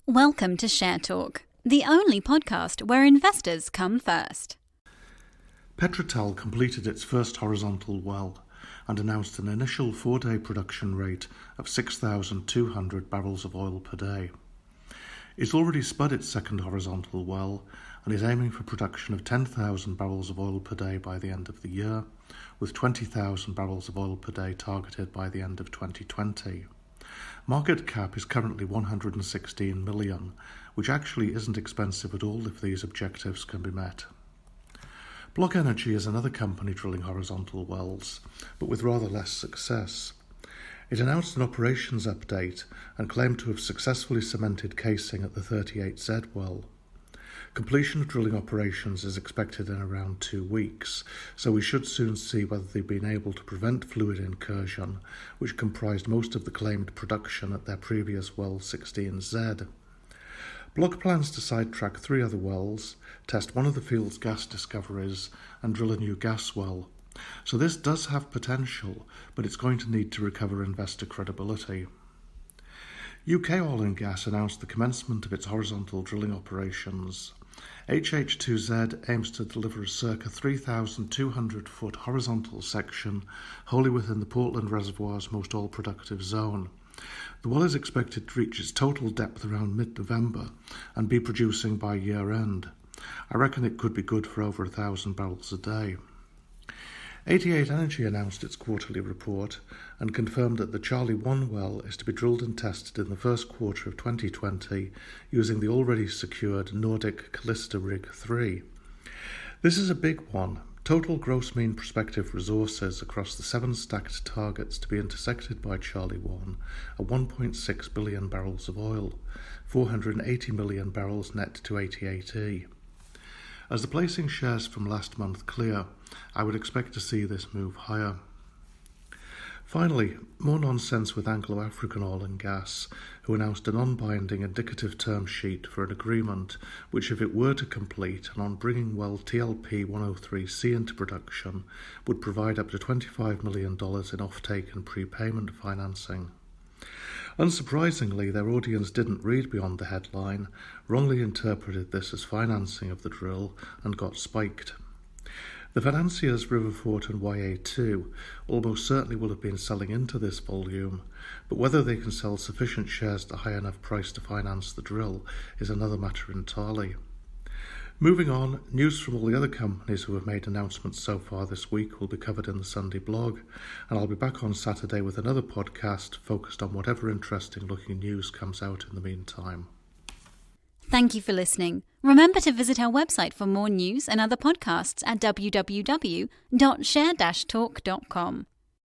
Welcome to Share Talk, the only podcast where investors come first. PetroTal completed its first horizontal well and announced an initial 4-day production rate of 6,200 barrels of oil per day. It's already spud its second horizontal well and is aiming for production of 10,000 barrels of oil per day by the end of the year, with 20,000 barrels of oil per day targeted by the end of 2020. Market cap is currently 116 million, which actually isn't expensive at all if these objectives can be met. Block Energy is another company drilling horizontal wells, but with rather less success. It announced an operations update and claimed to have successfully cemented casing at the 38Z well. Completion of drilling operations is expected in around 2 weeks, so we should soon see whether they've been able to prevent fluid incursion, which comprised most of the claimed production at their previous well 16Z. Block plans to sidetrack 3 other wells, test one of the field's gas discoveries, and drill a new gas well. So this does have potential, but it's going to need to recover investor credibility. UK Oil and Gas announced the commencement of its horizontal drilling operations. HH2Z aims to deliver a circa 3,200-foot horizontal section wholly within the Portland Reservoir's most oil-productive zone. The well is expected to reach its total depth around mid-November and be producing by year-end. I reckon it could be good for over 1,000 barrels a day. 88 Energy announced its quarterly report and confirmed that the Charlie 1 well is to be drilled and tested in the first quarter of 2020 using the already secured Nordic Callista Rig 3. This is a big one. Total gross mean prospective resources across the 7 stacked targets to be intersected by Charlie 1 are 1.6 billion barrels of oil, 480 million barrels net to 88E. As the placing shares from last month clear, I would expect to see this move higher. Finally, more nonsense with Anglo-African Oil and Gas, who announced a non-binding indicative term sheet for an agreement which, if it were to complete and on bringing well TLP 103C into production, would provide up to $25 million in offtake and prepayment financing. Unsurprisingly, their audience didn't read beyond the headline, wrongly interpreted this as financing of the drill, and got spiked. The financiers Riverfort and YA2 almost certainly will have been selling into this volume, but whether they can sell sufficient shares at a high enough price to finance the drill is another matter entirely. Moving on, news from all the other companies who have made announcements so far this week will be covered in the Sunday blog, and I'll be back on Saturday with another podcast focused on whatever interesting looking news comes out in the meantime. Thank you for listening. Remember to visit our website for more news and other podcasts at www.share-talk.com.